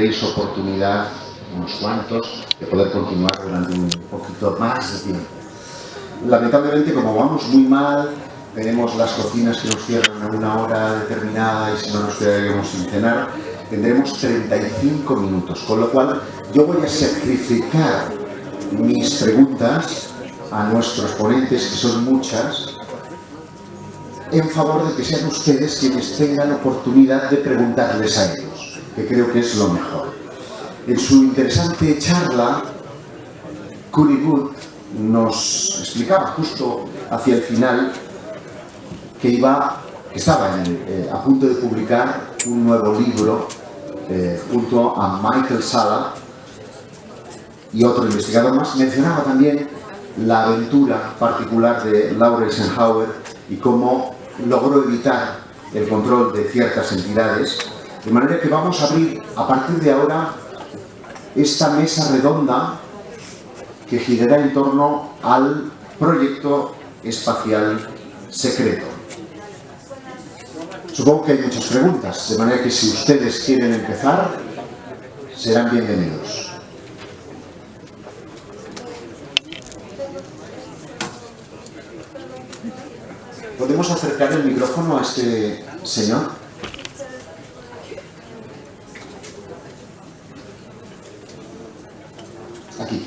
tendréis oportunidad, unos cuantos, de poder continuar durante un poquito más de tiempo. Lamentablemente, como vamos muy mal, tenemos las cocinas que nos cierran a una hora determinada y si no nos quedaremos sin cenar, tendremos 35 minutos, con lo cual yo voy a sacrificar mis preguntas a nuestros ponentes, que son muchas, en favor de que sean ustedes quienes tengan oportunidad de preguntarles a ellos, que creo que es lo mejor. En su interesante charla, Goode nos explicaba justo hacia el final que estaba a punto de publicar un nuevo libro junto a Salla y otro investigador más. Mencionaba también la aventura particular de Laura Eisenhower y cómo logró evitar el control de ciertas entidades, de manera que vamos a abrir a partir de ahora esta mesa redonda que girará en torno al proyecto espacial secreto. Supongo que hay muchas preguntas, de manera que si ustedes quieren empezar, serán bienvenidos. ¿Podemos acercar el micrófono a este señor? Aquí.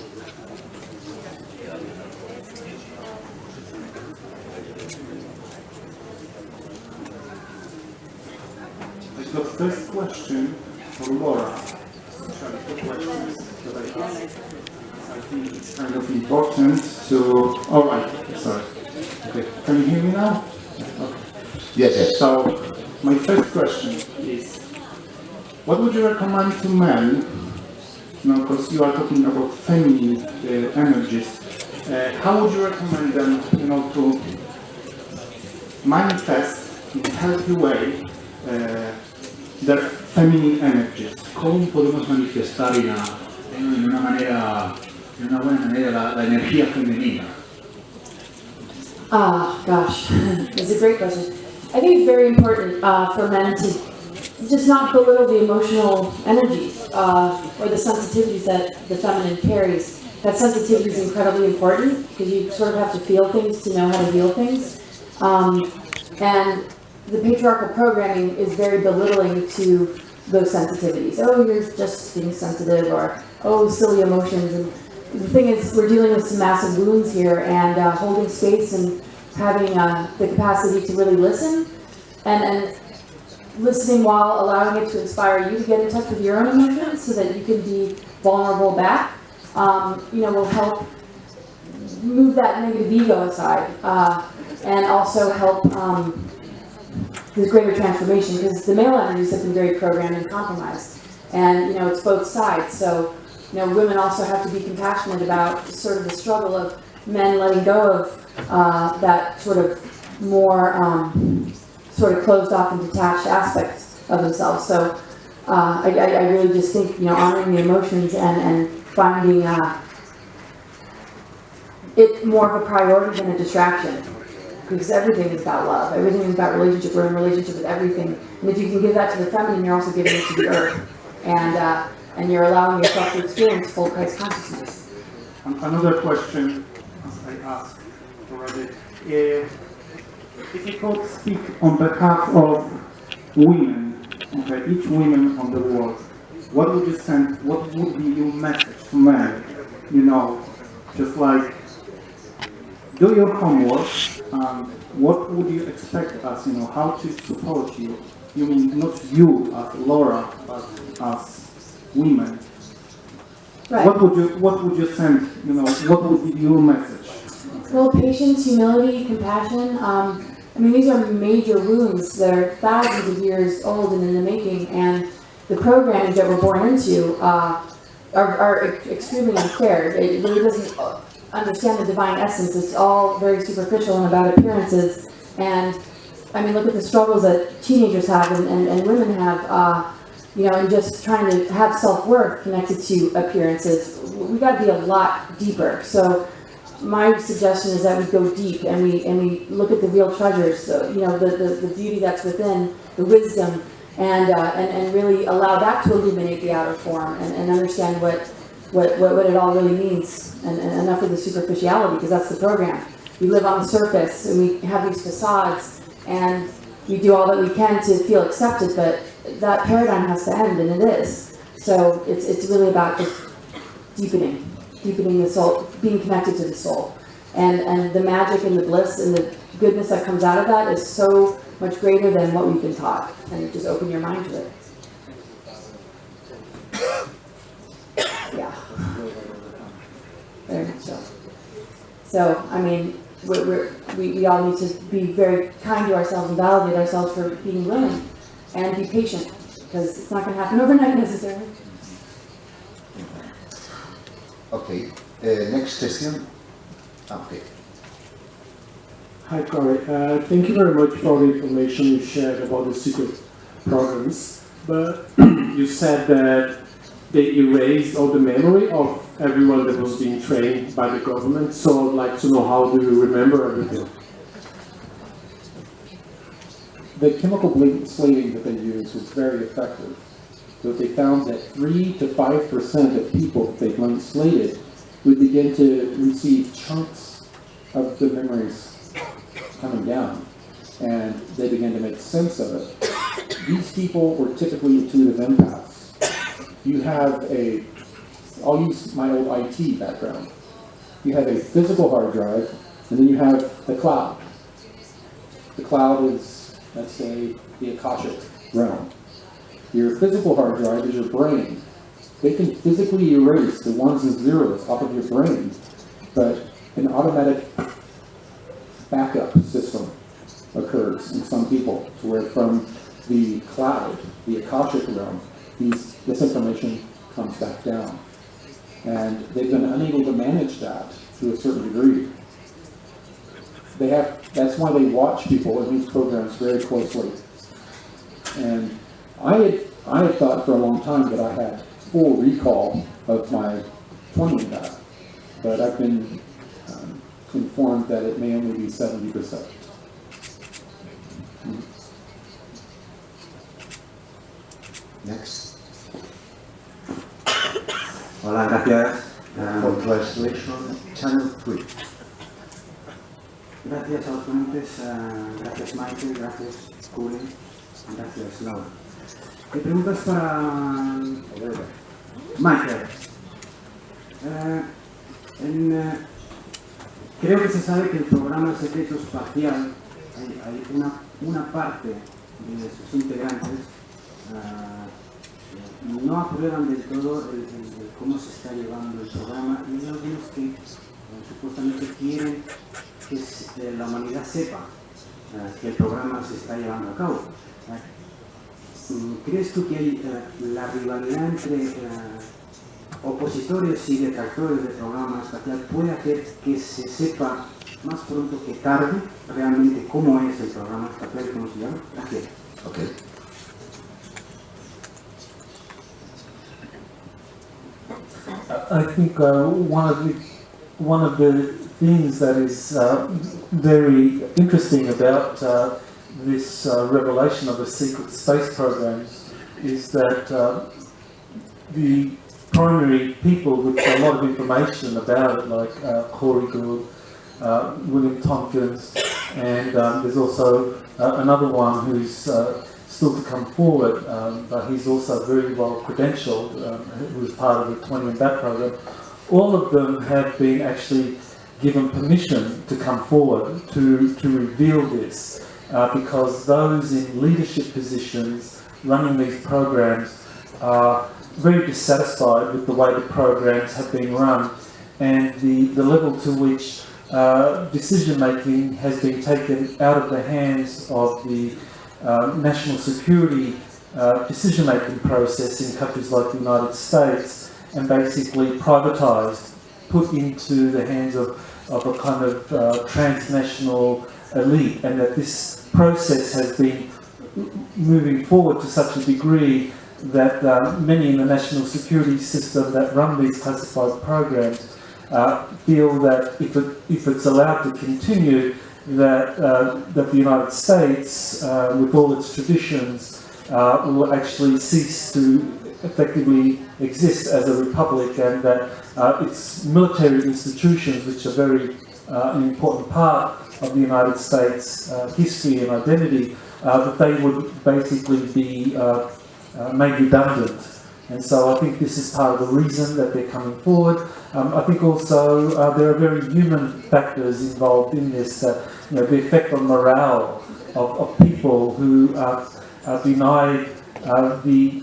The first question for Laura. The questions that I asked, I think it's kind of important to. All right, sorry. Okay, can you hear me now? Okay. Yes. So, my first question is, what would you recommend to men? Because you are talking about feminine energies. How would you recommend them, to manifest in a healthy way their feminine energies? ¿Cómo podemos manifestar de una buena manera la energía femenina? Gosh, it's a great question. I think it's very important for men to just not belittle the emotional energies or the sensitivities that the feminine carries. That sensitivity is incredibly important because you sort of have to feel things to know how to heal things. And the patriarchal programming is very belittling to those sensitivities. Oh, you're just being sensitive, or oh, silly emotions. And the thing is, we're dealing with some massive wounds here, and holding space and having the capacity to really listen, and listening while allowing it to inspire you to get in touch with your own emotions so that you can be vulnerable back, will help move that negative ego aside, and also help this greater transformation, because the male energies have been very programmed and compromised, and it's both sides. So women also have to be compassionate about sort of the struggle of men letting go of that sort of more sort of closed off and detached aspects of themselves. So I really just think honoring the emotions and finding it more of a priority than a distraction. Because everything is about love. Everything is about relationship. We're in relationship with everything. And if you can give that to the feminine, you're also giving it to the earth. And you're allowing yourself to experience full Christ consciousness. Another question, as I asked already. If you could speak on behalf of women, each woman on the world, what would you send, what would be your message to men? Just like, do your homework, and what would you expect us, how to support you? You mean not you as Laura, but as women. Right. What would you send, what would be your message? Well, patience, humility, compassion. These are major wounds that are thousands of years old and in the making, and the programming that we're born into are extremely unfair. It really doesn't understand the divine essence. It's all very superficial and about appearances. And look at the struggles that teenagers have and women have, and just trying to have self-worth connected to appearances. We got to be a lot deeper. So my suggestion is that we go deep and we look at the real treasures. So, the beauty that's within, the wisdom, and really allow that to illuminate the outer form and understand what it all really means, and enough of the superficiality, because that's the program. We live on the surface and we have these facades and we do all that we can to feel accepted, but that paradigm has to end, and it is. So it's really about just deepening the soul, being connected to the soul. And the magic and the bliss and the goodness that comes out of that is so much greater than what we've been taught. And just open your mind to it. Yeah. Very much so. So, I mean, we all need to be very kind to ourselves and validate ourselves for being willing and be patient, because it's not going to happen overnight necessarily. Okay, next question. Okay. Hi, Corey. Thank you very much for the information you shared about the secret programs. But you said that they erased all the memory of everyone that was being trained by the government. So I'd like to know, how do you remember everything? The chemical slating that they used was very effective. So they found that 3 to 5% of people that they slated would begin to receive chunks of the memories coming down, and they began to make sense of it. These people were typically intuitive empaths. You have I'll use my old IT background. You have a physical hard drive, and then you have the cloud. The cloud is, let's say, the Akashic realm. Your physical hard drive is your brain. They can physically erase the ones and zeros off of your brain, but an automatic backup system occurs in some people, to where from the cloud, the Akashic realm, this information comes back down. And they've been unable to manage that to a certain degree. That's why they watch people in these programs very closely. And I had thought for a long time that I had full recall of my 20 empath, but I've been informed that it may only be 70%. Next. Hola, gracias. For translation, channel 3. Gracias a los ponentes, gracias Michael, gracias Goode, gracias Laura. Mi pregunta es para Michael. Creo que se sabe que el programa secreto espacial, hay una parte de sus integrantes no aprueban del todo cómo se está llevando el programa, y hay algunos que supuestamente quieren que la humanidad sepa que el programa se está llevando a cabo. ¿Crees tú que la rivalidad entre opositores y detractores del programa espacial puede hacer que se sepa más pronto que tarde realmente cómo es el programa espacial, cómo se llama? Gracias. Okay. I think one of the things that is very interesting about this revelation of the secret space programs is that the primary people with a lot of information about it, like Corey Goode, William Tompkins, and there's also another one who's still to come forward, but he's also very well credentialed, who was part of the 20 and That program. All of them have been actually given permission to come forward to reveal this, because those in leadership positions running these programs are very dissatisfied with the way the programs have been run, and the level to which decision making has been taken out of the hands of the national security decision-making process in countries like the United States, and basically privatised, put into the hands of a kind of transnational elite, and that this process has been moving forward to such a degree that many in the national security system that run these classified programs feel that if it's allowed to continue, that the United States, with all its traditions, will actually cease to effectively exist as a republic, and that its military institutions, which are very an important part of the United States history and identity, that they would basically be made redundant. And so I think this is part of the reason that they're coming forward. I think also there are very human factors involved in this, that the effect on morale of people who are denied the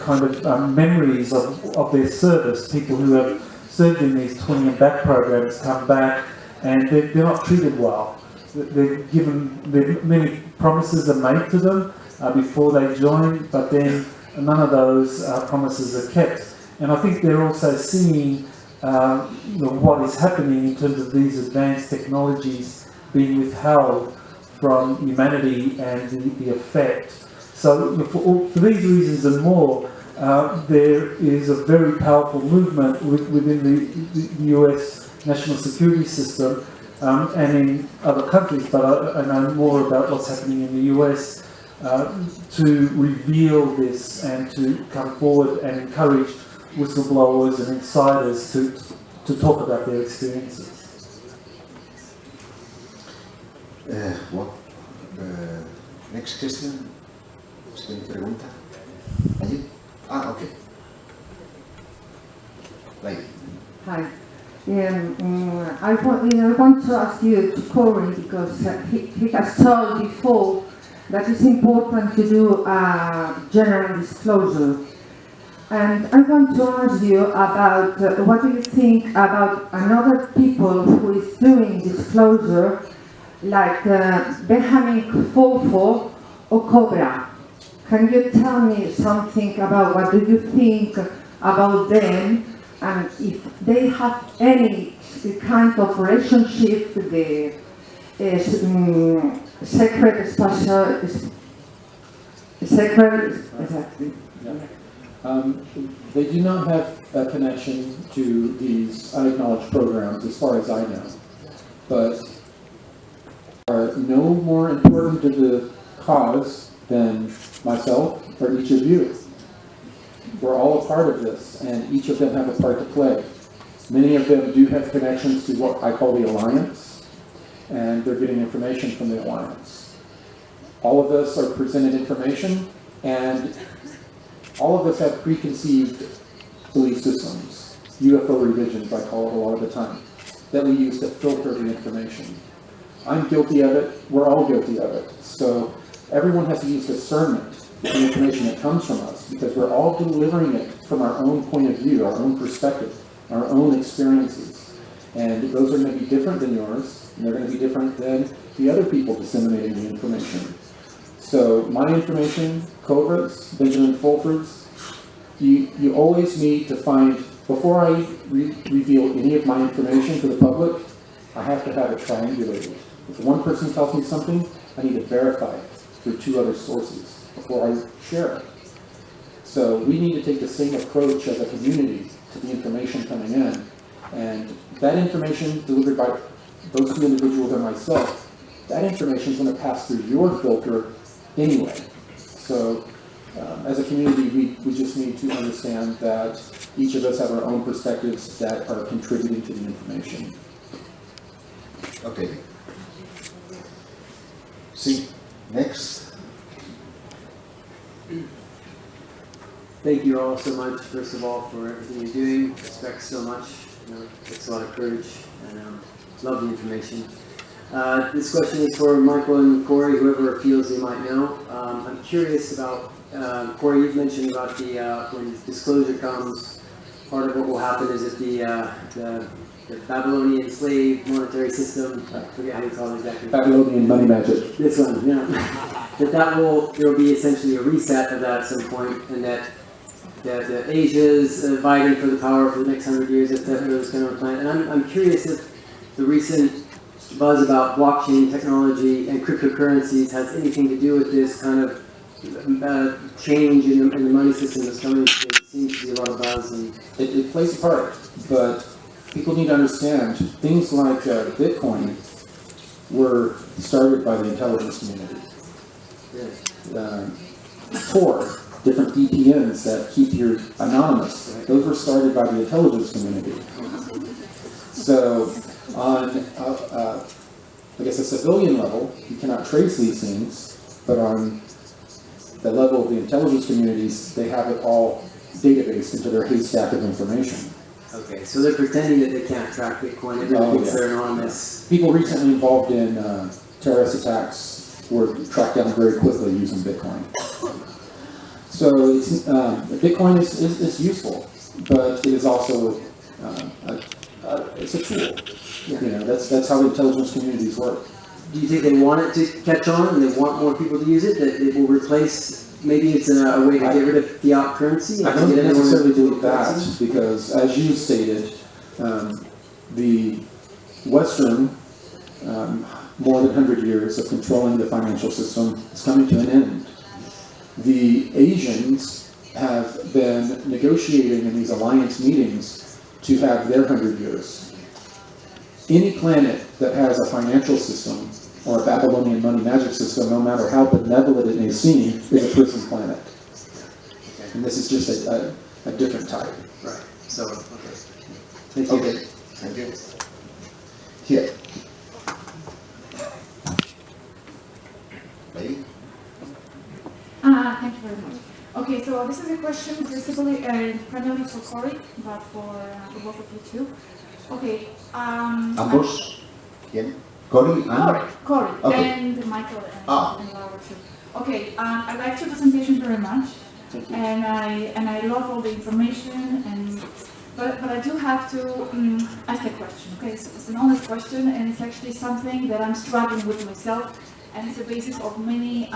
kind of memories of their service. People who have served in these twinning and back programs come back and they're not treated well. They're given, many promises are made to them before they join, but then none of those promises are kept. And I think they're also seeing what is happening in terms of these advanced technologies being withheld from humanity and the effect. So for these reasons and more, there is a very powerful movement within the US national security system and in other countries, but I know more about what's happening in the US, to reveal this and to come forward and encourage whistleblowers and insiders to talk about their experiences. Next question. ¿Tiene pregunta? ¿Allí? Ah, okay. Right. Hi. I want to ask you to Corey, because he has told before that it's important to do a general disclosure. And I want to ask you about what do you think about another people who is doing disclosure, like Benjamin Fofo or Cobra. Can you tell me something about what do you think about them, and if they have any kind of relationship with the secret exactly. Yeah. They do not have a connection to these unacknowledged programs, as far as I know, but are no more important to the cause than myself or each of you. We're all a part of this, and each of them have a part to play. Many of them do have connections to what I call the Alliance, and they're getting information from the Alliance. All of us are presented information, and all of us have preconceived belief systems, UFO revisions I call it a lot of the time, that we use to filter the information. I'm guilty of it, we're all guilty of it. So everyone has to use discernment with the information that comes from us, because we're all delivering it from our own point of view, our own perspective, our own experiences. And those are going to be different than yours, and they're going to be different than the other people disseminating the information. So my information, Cobra's, Benjamin Fulford's, you always need to find, before I reveal any of my information to the public, I have to have it triangulated. If one person tells me something, I need to verify it through two other sources before I share it. So we need to take the same approach as a community to the information coming in. And that information delivered by those two individuals and myself, that information is going to pass through your filter anyway. So as a community, we just need to understand that each of us have our own perspectives that are contributing to the information. Okay. See, next. Thank you all so much, first of all, for everything you're doing. Respect so much. It takes a lot of courage, and love the information. This question is for Michael and Corey, whoever feels they might know. I'm curious about, Corey, you've mentioned about the when disclosure comes, part of what will happen is that the Babylonian slave monetary system, I forget how you call it exactly. Babylonian money magic. This one, yeah. there will be essentially a reset of that at some point, and that Asia's vying for the power for the next 100 years, if that was kind of a plan. And I'm curious if the recent buzz about blockchain technology and cryptocurrencies has anything to do with this kind of change in the money system that's coming. There seems to be a lot of buzz. And it plays a part, but people need to understand things like Bitcoin were started by the intelligence community. Yeah. Tor, different VPNs that keep you anonymous. Those were started by the intelligence community. So on, I guess, a civilian level, you cannot trace these things, but on the level of the intelligence communities, they have it all databased into their haystack of information. Okay, so they're pretending that they can't track Bitcoin. Everyone thinks they're anonymous. People recently involved in terrorist attacks were tracked down very quickly using Bitcoin. So it's, Bitcoin is useful, but it is also it's a tool. Yeah. You know, that's how the intelligence communities work. Do you think they want it to catch on and they want more people to use it? That it will replace, maybe it's a way to get rid of fiat currency? I don't necessarily believe that, because as you stated, the Western more than 100 years of controlling the financial system is coming to an end. The Asians have been negotiating in these alliance meetings to have their 100 years. Any planet that has a financial system or a Babylonian money magic system, no matter how benevolent it may seem, is a prison planet. Okay. And this is just a different type. Right. So, okay. Thank you. Okay. Thank you. Here. Lady? Thank you very much. Okay, so this is a question basically primarily for Cory, but for both of you too. Okay. Ambos. ¿Quién? Cory and? Cory, Okay. and Michael and Laura too. Okay, I liked your presentation very much, and I love all the information, but I do have to ask a question. Okay, so it's an honest question, and it's actually something that I'm struggling with myself. And it's the basis of many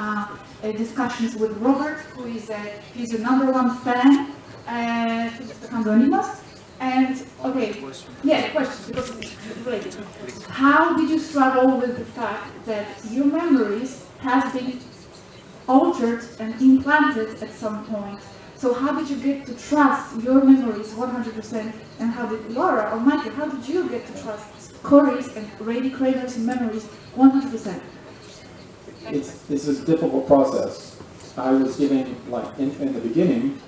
discussions with Robert, who is he's your #1 fan, Anonymous. And okay, yeah, question, because it's related. How did you struggle with the fact that your memories has been altered and implanted at some point? So how did you get to trust your memories 100%? And how did Laura or Michael, how did you get to trust Cory's and Brady Kramer's memories 100%? It's a difficult process. I was giving, like, in the beginning,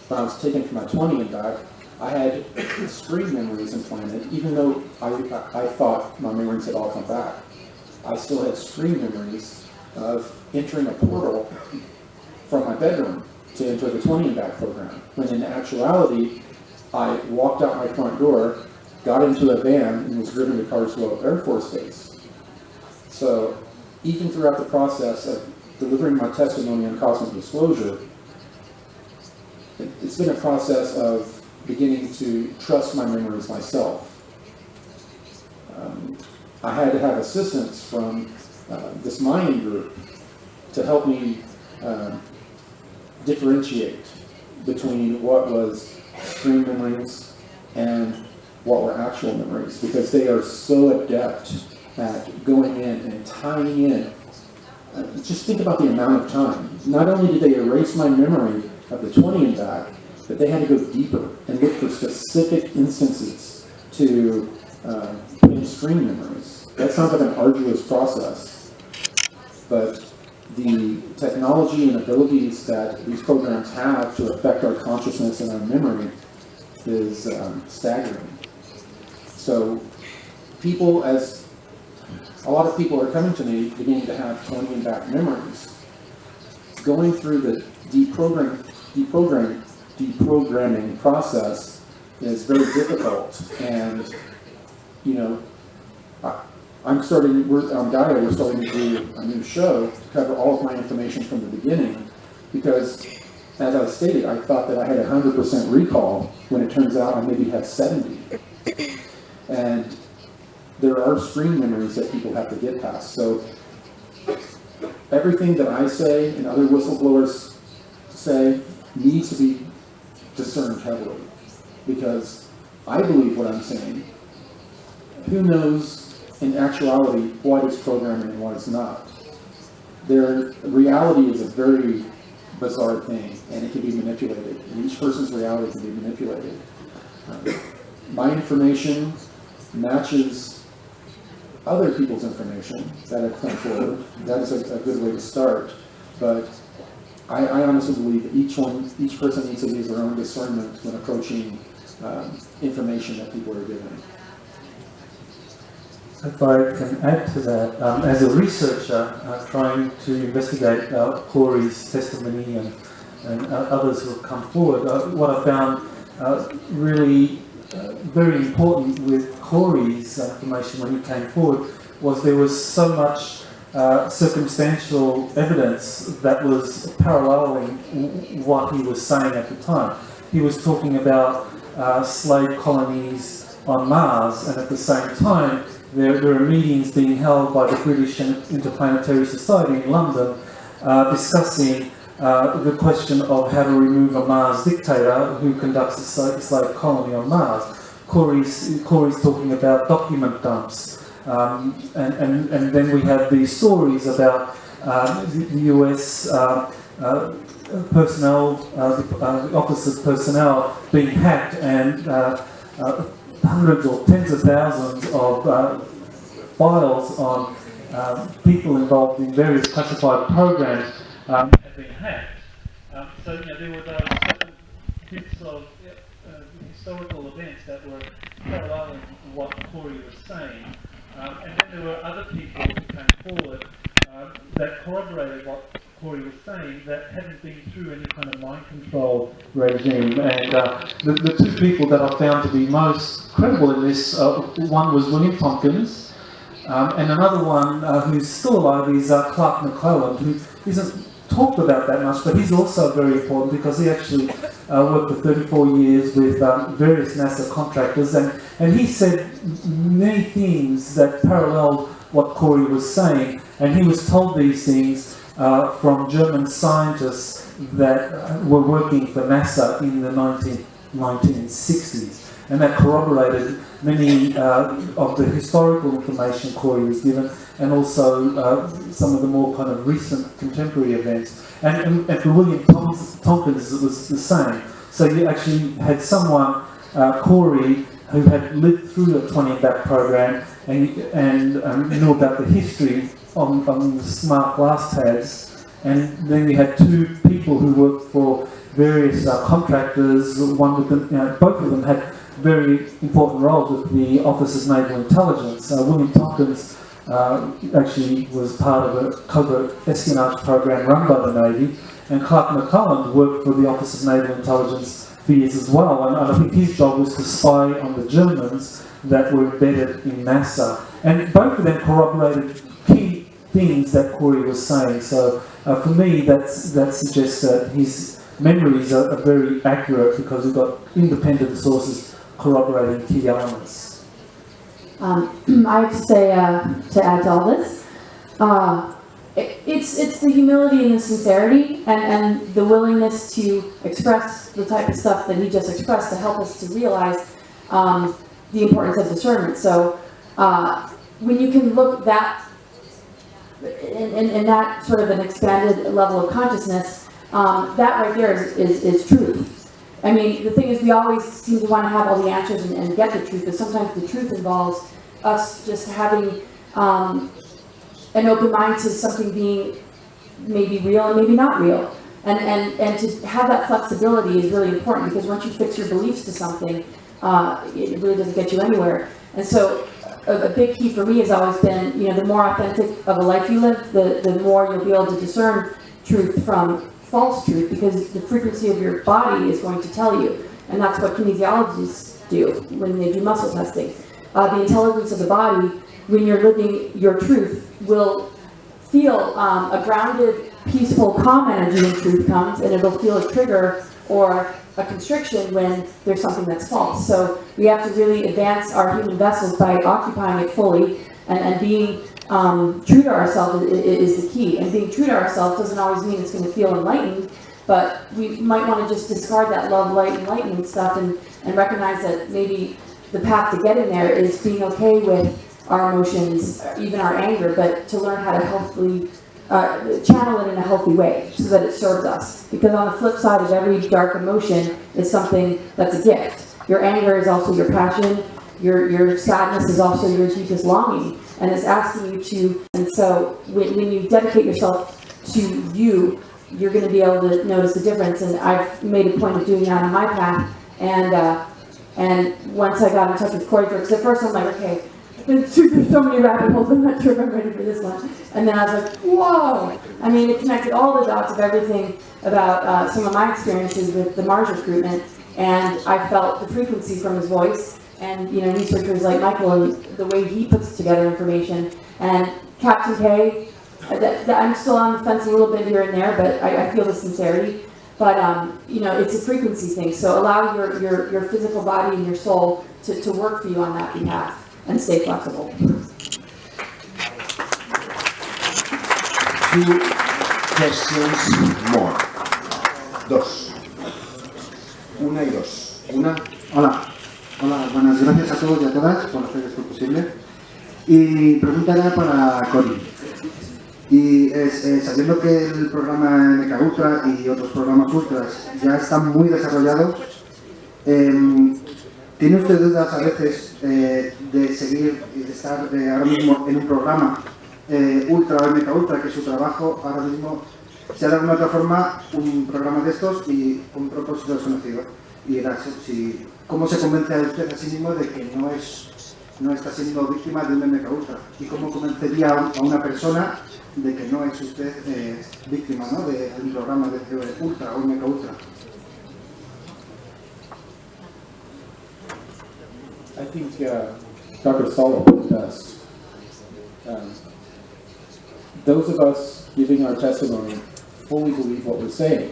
when I was taken from my 20 and back, I had screen memories implanted, even though I thought my memories had all come back. I still had screen memories of entering a portal from my bedroom to enter the 20 and back program, when in actuality, I walked out my front door, got into a van, and was driven to Carswell Air Force Base. So, even throughout the process of delivering my testimony on cosmic disclosure, it's been a process of beginning to trust my memories myself. I had to have assistance from this Mayan group to help me differentiate between what was screen memories and what were actual memories, because they are so adept at going in and tying in. Just think about the amount of time. Not only did they erase my memory of the 20 and back, but they had to go deeper and look for specific instances to put in screen memories. That sounds like an arduous process, but the technology and abilities that these programs have to affect our consciousness and our memory is staggering. So people, a lot of people are coming to me beginning to have 20 and back memories. Going through the deprogramming process is very difficult, and you know, on Gaia, we're starting to do a new show to cover all of my information from the beginning, because as I stated, I thought that I had 100% recall when it turns out I maybe have 70. And there are screen memories that people have to get past. So everything that I say and other whistleblowers say needs to be discerned heavily, because I believe what I'm saying. Who knows in actuality what is programming and what is not? Reality is a very bizarre thing, and it can be manipulated, and each person's reality can be manipulated. My information matches other people's information that have come forward. That is a good way to start, but I honestly believe that each person needs to use their own discernment when approaching information that people are giving. If I can add to that, as a researcher trying to investigate Corey's testimony and others who have come forward, what I found really very important with Corey's information when he came forward was there was so much circumstantial evidence that was paralleling what he was saying at the time. He was talking about slave colonies on Mars, and at the same time there are meetings being held by the British Interplanetary Society in London discussing the question of how to remove a Mars dictator who conducts a slave colony on Mars. Corey's talking about document dumps. And then we have these stories about the US personnel, the officers' personnel being hacked, and hundreds or tens of thousands of files on people involved in various classified programs have been hacked. So there were those certain bits of historical events that were paralleling what Corey was saying. And then there were other people who came forward that corroborated what Corey was saying that hadn't been through any kind of mind control regime. And the two people that I found to be most credible in this, one was William Tompkins, and another one who's still alive is Clark McClelland, who isn't talked about that much, but he's also very important because he actually worked for 34 years with various NASA contractors, and he said many things that paralleled what Corey was saying, and he was told these things from German scientists that were working for NASA in the 1960s, and that corroborated many of the historical information Corey was given, and also some of the more kind of recent contemporary events. And for William Tompkins, it was the same. So you actually had someone, Corey, who had lived through the 20-back program and knew about the history on the smart glass tags. And then you had two people who worked for various contractors. One with them, both of them had very important roles with the Office of Naval Intelligence. William Tompkins actually was part of a covert espionage program run by the Navy, and Clark McClelland worked for the Office of Naval Intelligence for years as well, and I think his job was to spy on the Germans that were embedded in NASA. And both of them corroborated key things that Corey was saying. So for me, that suggests that his memories are very accurate because we've got independent sources corroborating key elements. I have to say, to add to all this, it's the humility and the sincerity and the willingness to express the type of stuff that he just expressed to help us to realize the importance of discernment. So when you can look that in that sort of an expanded level of consciousness, that right there is truth. I mean, the thing is, we always seem to want to have all the answers and get the truth, but sometimes the truth involves us just having an open mind to something being maybe real and maybe not real. And to have that flexibility is really important, because once you fix your beliefs to something, it really doesn't get you anywhere. And so a big key for me has always been, the more authentic of a life you live, the more you'll be able to discern truth from false truth, because the frequency of your body is going to tell you. And that's what kinesiologists do when they do muscle testing. The intelligence of the body, when you're living your truth, will feel a grounded, peaceful, calm energy when truth comes, and it'll feel a trigger or a constriction when there's something that's false. So we have to really advance our human vessels by occupying it fully, and being true to ourselves is the key. And being true to ourselves doesn't always mean it's going to feel enlightened, but we might want to just discard that love, light, enlightenment stuff and recognize that maybe the path to getting there is being okay with our emotions, even our anger, but to learn how to healthily channel it in a healthy way so that it serves us. Because on the flip side of every dark emotion is something that's a gift. Your anger is also your passion. Your sadness is also your deepest longing, and it's asking you to. And so when you dedicate yourself to you you're going to be able to notice the difference. And I've made a point of doing that on my path. And once I got in touch with Corey, because at first I'm like, okay, there's so many rabbit holes, I'm not sure if I'm ready for this one. And then I was like, whoa! I mean, it connected all the dots of everything about some of my experiences with the Mars recruitment, and I felt the frequency from his voice, and you know, researchers like Michael and the way he puts together information, and Captain K, I'm still on the fence a little bit here and there, but I feel the sincerity. But you know, it's a frequency thing, so allow your physical body and your soul to work for you on that behalf, and stay flexible. 2 questions more. 2. Una y dos. Una. Hola. Hola, buenas gracias a todos y a todas por hacer esto posible. Y mi pregunta era para Cory. Y sabiendo que el programa MK Ultra y otros programas ultras ya están muy desarrollados, ¿tiene usted dudas a veces de seguir y de estar ahora mismo en un programa ultra o MK Ultra, que su trabajo ahora mismo sea de alguna otra forma un programa de estos y un propósito desconocido? Y ¿cómo se convence a usted a sí mismo de que no está siendo víctima de un MK Ultra? ¿Y cómo convencería a una persona de que no es usted víctima, ¿no?, de un programa de Ultra o MK Ultra? I think Dr. Salla put it best. Those of us giving our testimony fully believe what we're saying.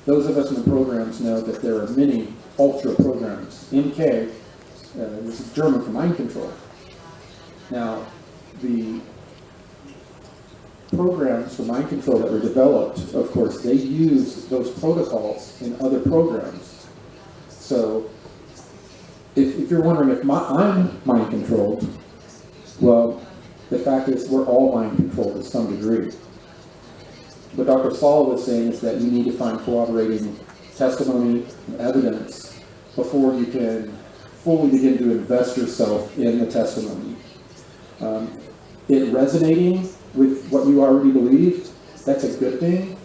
Those of us in the programs know that there are many ultra programs. MK, this is German for mind control. Now, the programs for mind control that were developed, of course, they use those protocols in other programs. So, if you're wondering if I'm mind controlled, well, the fact is we're all mind controlled to some degree. What Dr. Salla was saying is that you need to find corroborating testimony and evidence before you can fully begin to invest yourself in the testimony. It resonating with what you already believe, that's a good thing,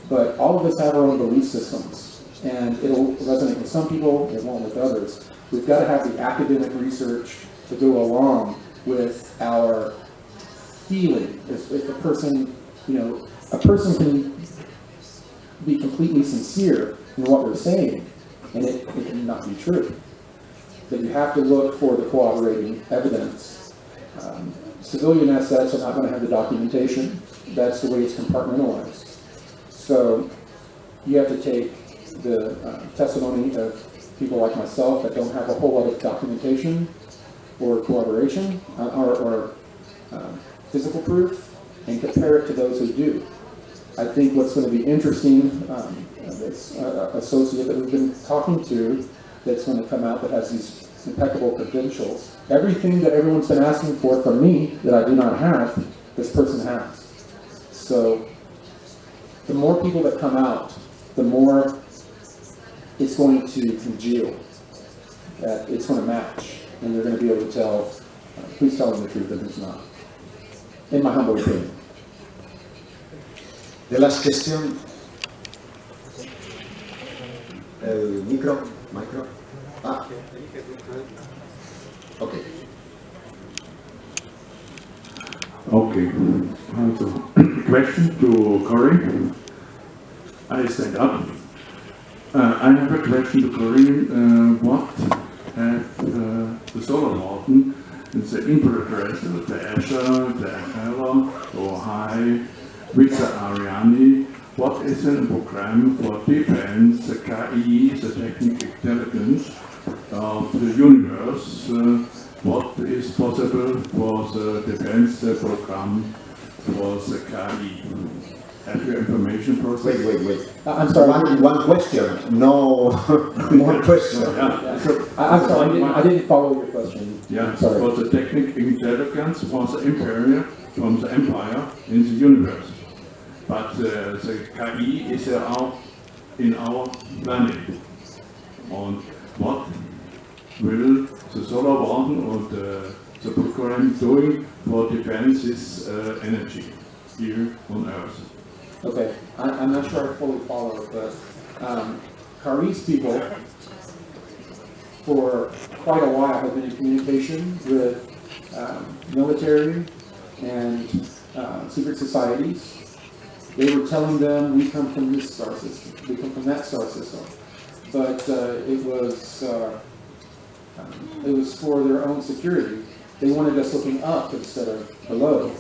but all of us have our own belief systems, and it'll resonate with some people, it won't with others. We've got to have the academic research to go along with our feeling. If a person, you know, a person can be completely sincere in what they're saying, and it can not be true. But you have to look for the corroborating evidence. Civilian assets are not going to have the documentation. That's the way it's compartmentalized. So you have to take the testimony of people like myself that don't have a whole lot of documentation or corroboration or physical proof, and compare it to those who do. I think what's going to be interesting, this associate that we've been talking to that's going to come out that has these impeccable credentials. Everything that everyone's been asking for from me that I do not have, this person has. So the more people that come out, the more it's going to congeal, that it's going to match, and they're going to be able to tell who's telling the truth and who's not, in my humble opinion. The last question. El micro. Ah. Okay. Okay. So, question to Corey. I stand up. I have a question to Corey. What have the solar warden, it's the input address, the Azure, the Apollo, or High, with the Ariane? What is a program for defense, the KI, the technical intelligence of the universe? What is possible for the defense program for the KI? Have you information process? Wait. I'm sorry. One question. No more question. Yeah. I'm sorry, I didn't follow your question. Yeah, sorry. for the technical intelligence for the empire, from the empire in the universe. But the KI is out in our planet. And what will the solar warden or the program doing for defense this energy here on Earth? Okay, I'm not sure I fully follow, but Cari's people, for quite a while, have been in communication with military and secret societies. They were telling them, we come from this star system, we come from that star system. But it was for their own security. They wanted us looking up instead of below,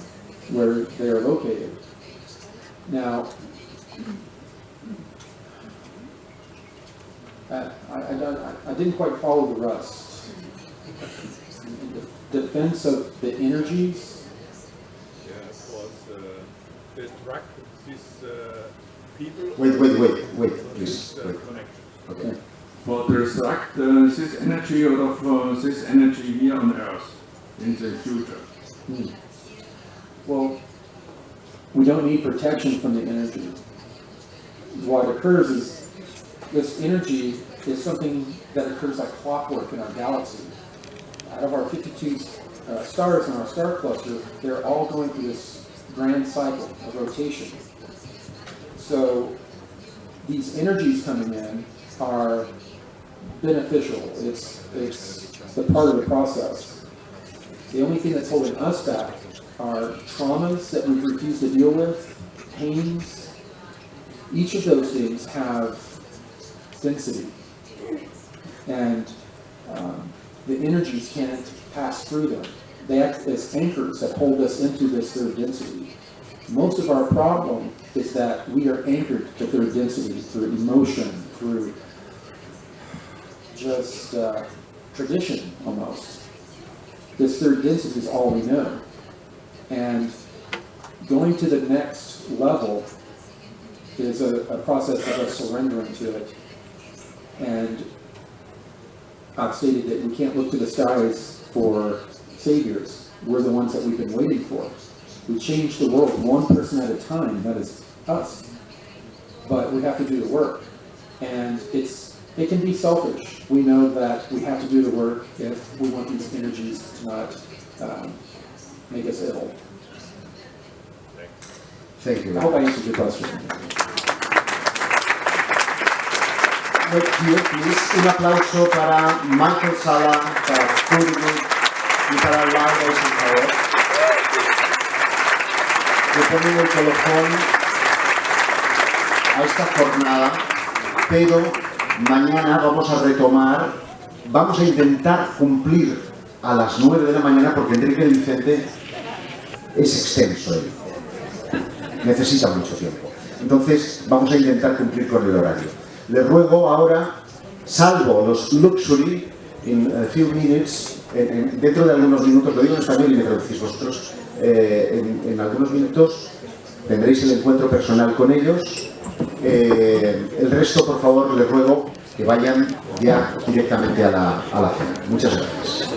where they are located. Now, I didn't quite follow the rest. The defense of the energies. Yeah, was to attract these people. Wait, please. Okay. For to extract this energy out of this energy here on Earth in the future. Well, we don't need protection from the energy. What occurs is this energy is something that occurs like clockwork in our galaxy. Out of our 52 stars in our star cluster, they're all going through this grand cycle of rotation. So these energies coming in are beneficial. It's the part of the process. The only thing that's holding us back are traumas that we've refused to deal with, pains. Each of those things have density, and the energies can't pass through them. They act as anchors that hold us into this third density. Most of our problem is that we are anchored to third density through emotion, through just tradition almost. This third density is all we know. And going to the next level is a process of us surrendering to it. And I've stated that we can't look to the skies for saviors. We're the ones that we've been waiting for. We change the world one person at a time, that is us. But we have to do the work. And it can be selfish. We know that we have to do the work if we want these energies to not make us ill. Thank you. I hope I answered your question. Un aplauso para Michael Salla, para Goode y para Laura Eisenhower, que ponen el colofón a esta jornada, pero mañana vamos a retomar, vamos a intentar cumplir a las 9 de la mañana, porque Enrique Vicente es extenso, necesita mucho tiempo. Entonces vamos a intentar cumplir con el horario. Les ruego ahora, salvo los luxury, in a few minutes, dentro de algunos minutos, lo digo en español y me traducís vosotros, en algunos minutos tendréis el encuentro personal con ellos. El resto, por favor, les ruego que vayan ya directamente a la cena. Muchas gracias.